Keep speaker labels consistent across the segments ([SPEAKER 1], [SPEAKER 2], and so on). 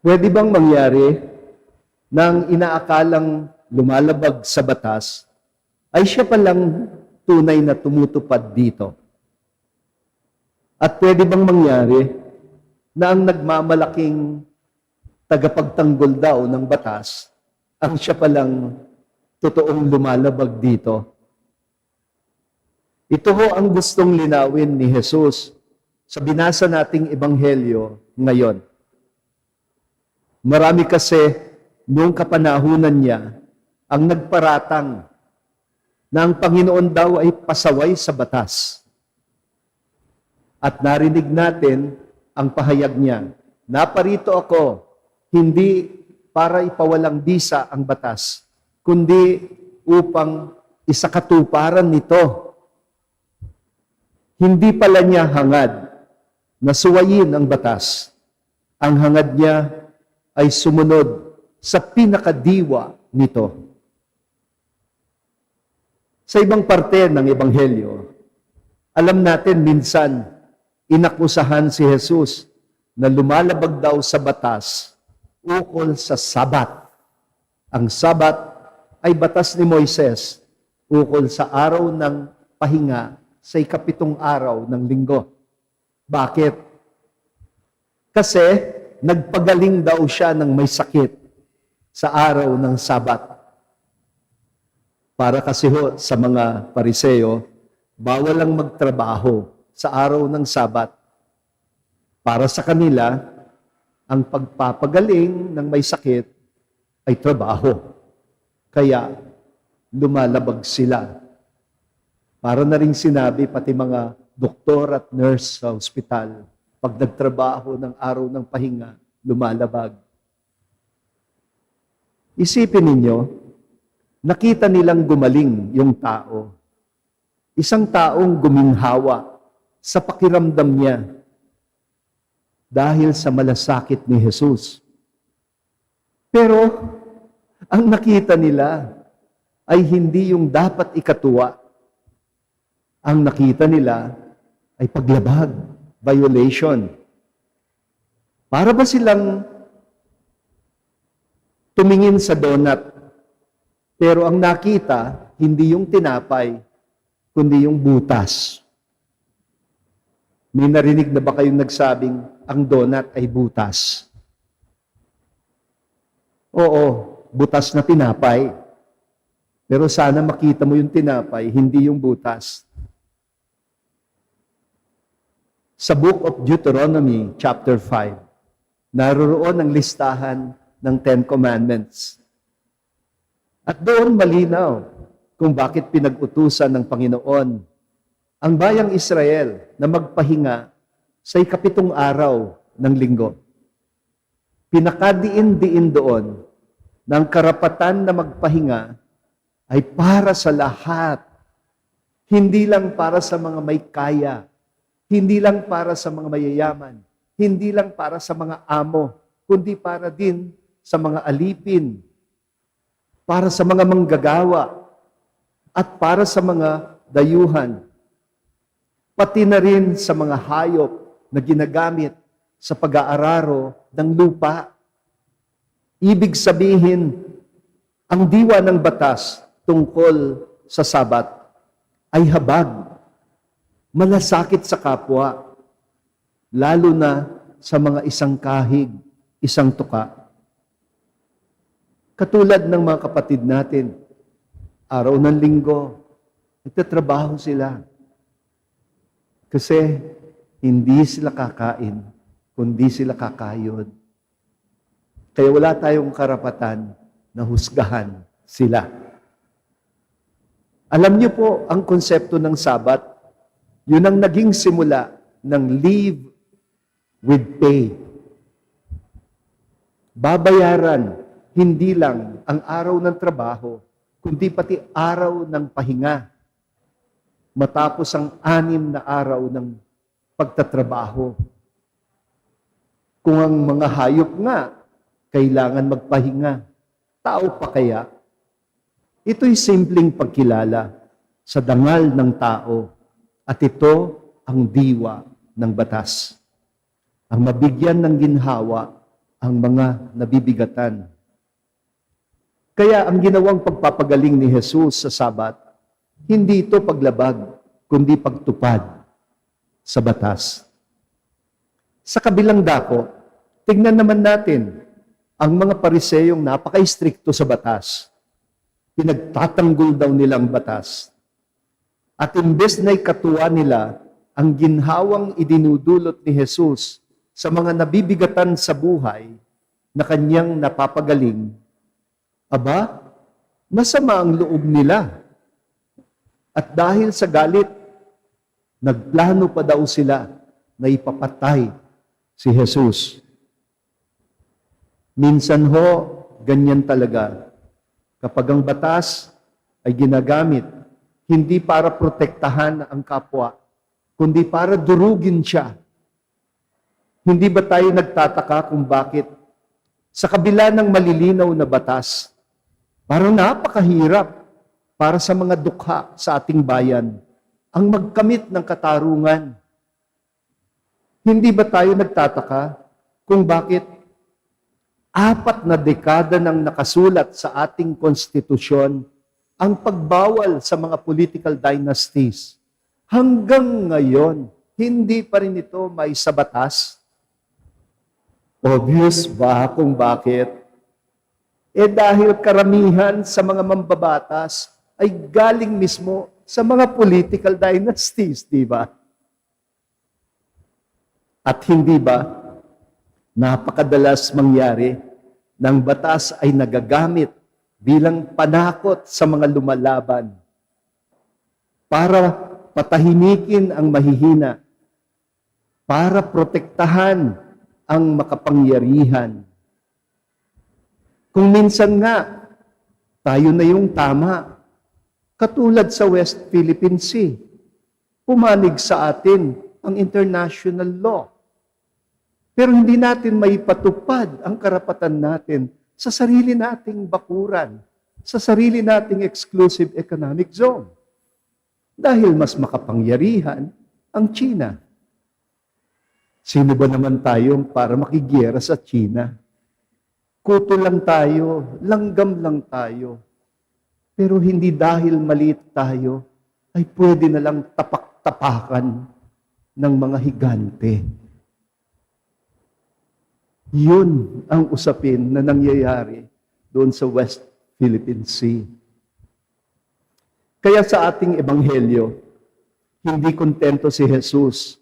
[SPEAKER 1] Pwede bang mangyari na ang inaakalang lumalabag sa batas ay siya palang tunay na tumutupad dito? At pwede bang mangyari na ang nagmamalaking tagapagtanggol daw ng batas ang siya palang totoong lumalabag dito? Ito ho ang gustong linawin ni Jesus sa binasa nating ebanghelyo ngayon. Marami kasi noong kapanahunan niya ang nagparatang na ang Panginoon daw ay pasaway sa batas. At narinig natin ang pahayag niya, naparito ako hindi para ipawalang bisa ang batas, kundi upang isakatuparan nito. Hindi pala niya hangad na suwayin ang batas. Ang hangad niya ay sumunod sa pinakadiwa nito. Sa ibang parte ng Ebanghelyo, alam natin minsan inakusahan si Jesus na lumalabag daw sa batas ukol sa Sabat. Ang Sabat ay batas ni Moises ukol sa araw ng pahinga sa ikapitong araw ng linggo. Bakit? Kasi nagpagaling daw siya ng may sakit sa araw ng Sabat. Para kasi ho, sa mga Pariseo, bawal lang magtrabaho sa araw ng Sabat. Para sa kanila, ang pagpapagaling ng may sakit ay trabaho. Kaya lumalabag sila. Para na rin sinabi pati mga doktor at nurse sa ospital, pag nagtrabaho ng araw ng pahinga, lumalabag. Isipin ninyo, nakita nilang gumaling yung tao. Isang taong guminhawa sa pakiramdam niya dahil sa malasakit ni Jesus. Pero, ang nakita nila ay hindi yung dapat ikatuwa. Ang nakita nila ay paglabag, violation. Para ba silang tumingin sa donut, pero ang nakita, hindi yung tinapay, kundi yung butas. May narinig na ba kayong nagsabing, ang donut ay butas? Oo, butas na tinapay. Pero sana makita mo yung tinapay, hindi yung butas. Sa Book of Deuteronomy, chapter 5, naroroon ang listahan ng 10 Commandments. At doon malinaw kung bakit pinag-utusan ng Panginoon ang bayang Israel na magpahinga sa ikapitong araw ng linggo. Pinakadiin-diin doon na ang karapatan na magpahinga ay para sa lahat. Hindi lang para sa mga may kaya. Hindi lang para sa mga mayayaman, hindi lang para sa mga amo, kundi para din sa mga alipin, para sa mga manggagawa, at para sa mga dayuhan, pati na rin sa mga hayop na ginagamit sa pag-aararo ng lupa. Ibig sabihin, ang diwa ng batas tungkol sa Sabat ay habag. Malasakit sa kapwa, lalo na sa mga isang kahig, isang tuka. Katulad ng mga kapatid natin, araw ng linggo, nagtatrabaho sila. Kasi hindi sila kakain, kundi sila kakayod. Kaya wala tayong karapatan na husgahan sila. Alam niyo po ang konsepto ng Sabat, yun ang naging simula ng leave with pay. Babayaran hindi lang ang araw ng trabaho, kundi pati araw ng pahinga. Matapos ang 6 na araw ng pagtatrabaho. Kung ang mga hayop nga kailangan magpahinga, tao pa kaya? Ito'y simpleng pagkilala sa dangal ng tao. At ito ang diwa ng batas. Ang mabigyan ng ginhawa ang mga nabibigatan. Kaya ang ginawang pagpapagaling ni Jesus sa Sabat, hindi ito paglabag, kundi pagtupad sa batas. Sa kabilang dako, tignan naman natin ang mga Pariseyong napaka-istrikto sa batas. Pinagtatanggol daw nilang batas. At imbes na ikatuwa nila ang ginhawang idinudulot ni Jesus sa mga nabibigatan sa buhay na kanyang napapagaling, aba, masama ang loob nila. At dahil sa galit, nagplano pa daw sila na ipapatay si Jesus. Minsan ho, ganyan talaga. Kapag ang batas ay ginagamit, hindi para protektahan ang kapwa, kundi para durugin siya. Hindi ba tayo nagtataka kung bakit sa kabila ng malilinaw na batas, parang napakahirap para sa mga dukha sa ating bayan ang magkamit ng katarungan? Hindi ba tayo nagtataka kung bakit 4 na dekada nang nakasulat sa ating konstitusyon ang pagbawal sa mga political dynasties? Hanggang ngayon, hindi pa rin ito may sa batas. Obvious ba kung bakit? Dahil karamihan sa mga mambabatas ay galing mismo sa mga political dynasties, di ba? At hindi ba napakadalas mangyari ng batas ay nagagamit bilang panakot sa mga lumalaban para patahimikin ang mahihina, para protektahan ang makapangyarihan. Kung minsan nga, tayo na yung tama, katulad sa West Philippine Sea, pumanig sa atin ang international law. Pero hindi natin maipatupad ang karapatan natin sa sarili nating bakuran, sa sarili nating exclusive economic zone. Dahil mas makapangyarihan ang China. Sino ba naman tayo para makigiyera sa China? Kuto lang tayo, langgam lang tayo. Pero hindi dahil maliit tayo, ay pwede na lang tapak-tapakan ng mga higante. Yun ang usapin na nangyayari doon sa West Philippine Sea. Kaya sa ating ebanghelyo, hindi kontento si Jesus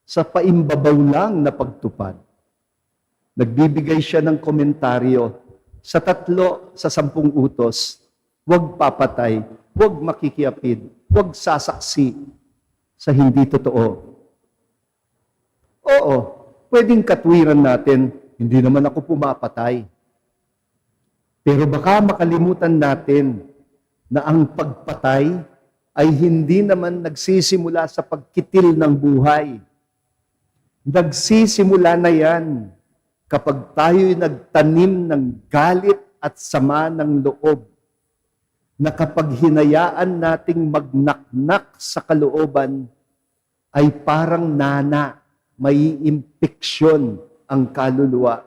[SPEAKER 1] sa paimbabaw lang na pagtupad. Nagbibigay siya ng komentaryo sa 3 sa 10 utos. Huwag papatay, huwag makikiapid, huwag sasaksi sa hindi totoo. Oo, pwedeng katwiran natin, hindi naman ako pumapatay. Pero baka makalimutan natin na ang pagpatay ay hindi naman nagsisimula sa pagkitil ng buhay. Nagsisimula na yan kapag tayo'y nagtanim ng galit at sama ng loob, na kapag hinayaan nating magnaknak sa kalooban, ay parang nana, may impeksyon ang kaluluwa,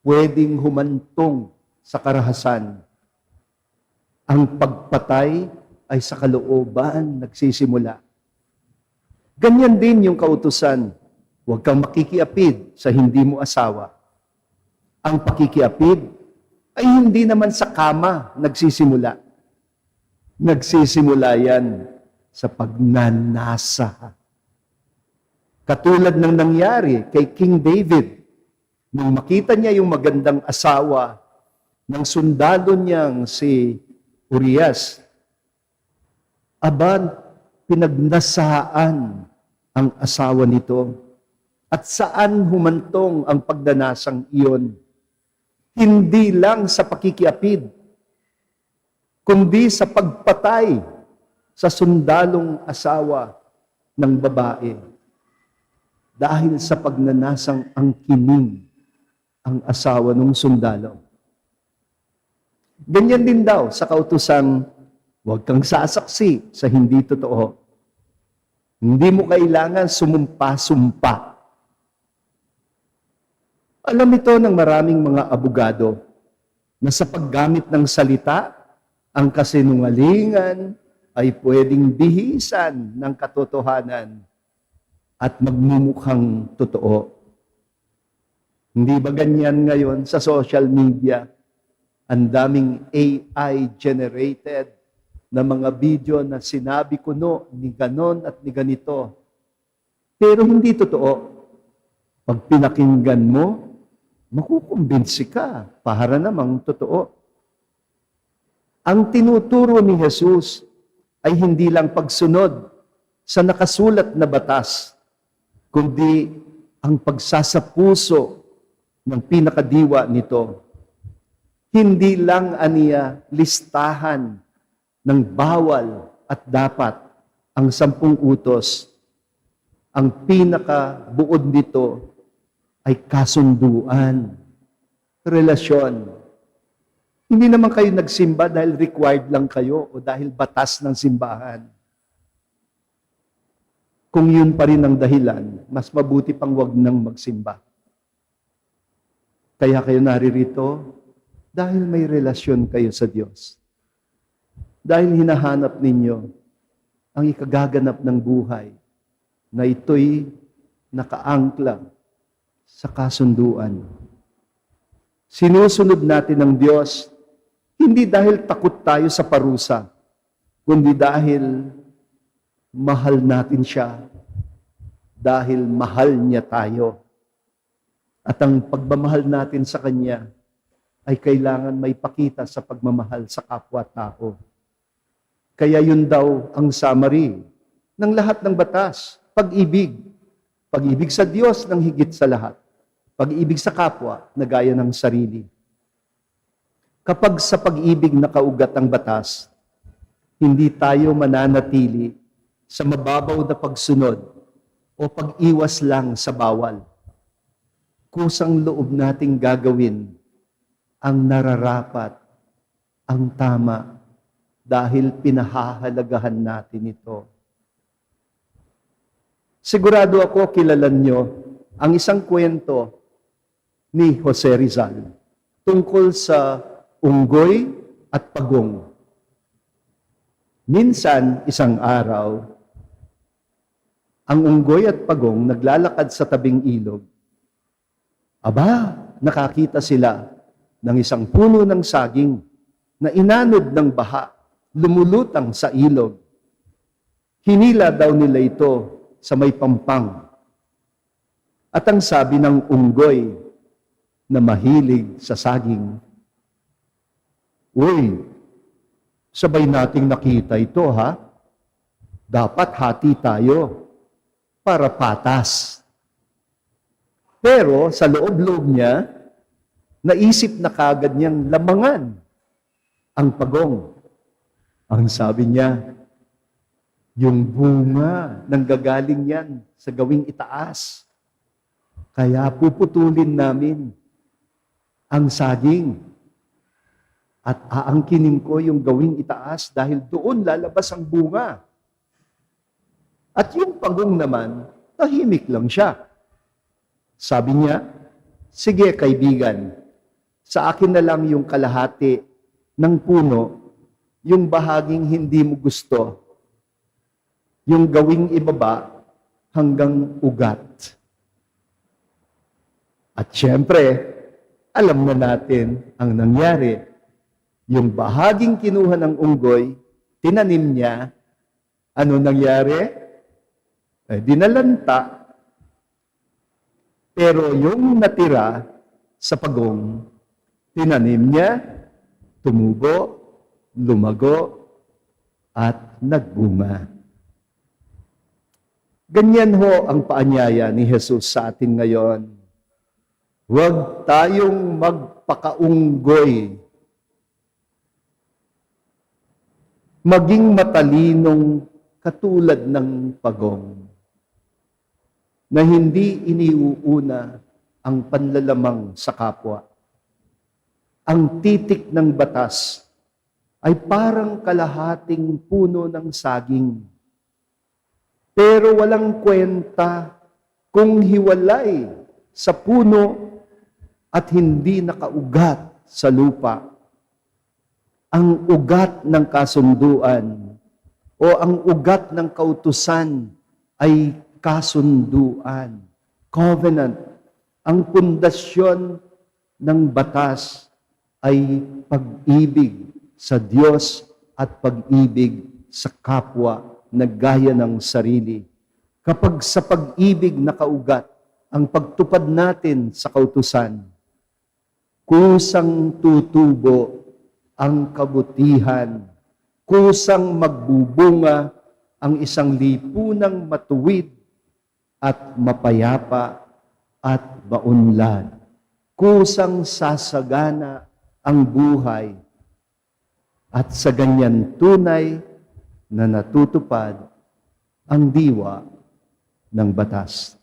[SPEAKER 1] pwedeng humantong sa karahasan. Ang pagpatay ay sa kalooban nagsisimula. Ganyan din yung kautusan, huwag kang makikiapid sa hindi mo asawa. Ang pakikiapid ay hindi naman sa kama nagsisimula. Nagsisimula yan sa pagnanasa. Katulad ng nangyari kay King David, nung makita niya yung magandang asawa ng sundalo niyang si Urias, pinagnasaan ang asawa nito. At saan humantong ang pagnanasang iyon? Hindi lang sa pakikiapid, kundi sa pagpatay sa sundalong asawa ng babae. Dahil sa pagnanasang angkinin ang asawa ng sundalo. Ganyan din daw sa kautusang, huwag kang sasaksi sa hindi totoo. Hindi mo kailangan sumumpa-sumpa. Alam ito ng maraming mga abogado na sa paggamit ng salita, ang kasinungalingan ay pwedeng bihisan ng katotohanan at magmumukhang totoo. Hindi ba ganyan ngayon sa social media? Ang daming AI-generated na mga video na sinabi ko no, ni ganon at ni ganito. Pero hindi totoo. Pag pinakinggan mo, makukumbinsi ka para namang totoo. Ang tinuturo ni Jesus ay hindi lang pagsunod sa nakasulat na batas, kundi ang pagsasapuso ng pinakadiwa nito. Hindi lang aniya listahan ng bawal at dapat ang 10 utos. Ang pinakabuod nito ay kasunduan, relasyon. Hindi naman kayo nagsimba dahil required lang kayo o dahil batas ng simbahan. Kung yun pa rin ang dahilan, mas mabuti pang wag nang magsimba. Kaya kayo naririto dahil may relasyon kayo sa Diyos. Dahil hinahanap ninyo ang ikagaganap ng buhay na ito'y nakaangkla sa kasunduan. Sinusunod natin ang Diyos hindi dahil takot tayo sa parusa, kundi dahil mahal natin siya, dahil mahal niya tayo. At ang pagmamahal natin sa Kanya ay kailangan may pakita sa pagmamahal sa kapwa-tao. Kaya yun daw ang summary ng lahat ng batas, pag-ibig. Pag-ibig sa Diyos ng higit sa lahat. Pag-ibig sa kapwa na gaya ng sarili. Kapag sa pag-ibig nakaugat ang batas, hindi tayo mananatili sa mababaw na pagsunod o pag-iwas lang sa bawal. Kusang loob nating gagawin ang nararapat, ang tama, dahil pinahahalagahan natin ito. Sigurado ako kilala nyo ang isang kwento ni Jose Rizal tungkol sa unggoy at pagong. Minsan, isang araw, ang unggoy at pagong naglalakad sa tabing ilog. Aba, nakakita sila ng isang puno ng saging na inanod ng baha, lumulutang sa ilog. Hinila daw nila ito sa may pampang. At ang sabi ng unggoy na mahilig sa saging, "Uy, sabay nating nakita ito ha? Dapat hati tayo para patas." Pero sa loob-loob niya, naisip na kagad niyang lamangan ang pagong. Ang sabi niya, yung bunga nanggagaling yan sa gawing itaas. Kaya puputulin namin ang saging at aangkinin ko yung gawing itaas dahil doon lalabas ang bunga. At yung pagong naman, tahimik lang siya. Sabi niya, "Sige kaibigan, sa akin na lang yung kalahati ng puno, yung bahaging hindi mo gusto, yung gawing ibaba hanggang ugat." At syempre, alam na natin ang nangyari. Yung bahaging kinuha ng unggoy, tinanim niya, ano nangyari? Dinalanta. Pero yung natira sa pagong, tinanim niya, tumubo, lumago, at nagbunga. Ganyan ho ang paanyaya ni Jesus sa atin ngayon. Huwag tayong magpakaunggoy. Maging matalinong katulad ng pagong na hindi iniuuna ang panlalamang sa kapwa. Ang titik ng batas ay parang kalahating puno ng saging. Pero walang kwenta kung hiwalay sa puno at hindi nakaugat sa lupa. Ang ugat ng kasunduan o ang ugat ng kautusan ay kasunduan, covenant. Ang pundasyon ng batas ay pag-ibig sa Diyos at pag-ibig sa kapwa na gaya ng sarili. Kapag sa pag-ibig nakaugat ang pagtupad natin sa kautusan, kusang tutubo ang kabutihan, kusang magbubunga ang isang lipunang matuwid at mapayapa at maunlad. Kusang sasagana ang buhay at sa ganyan tunay na natutupad ang diwa ng batas.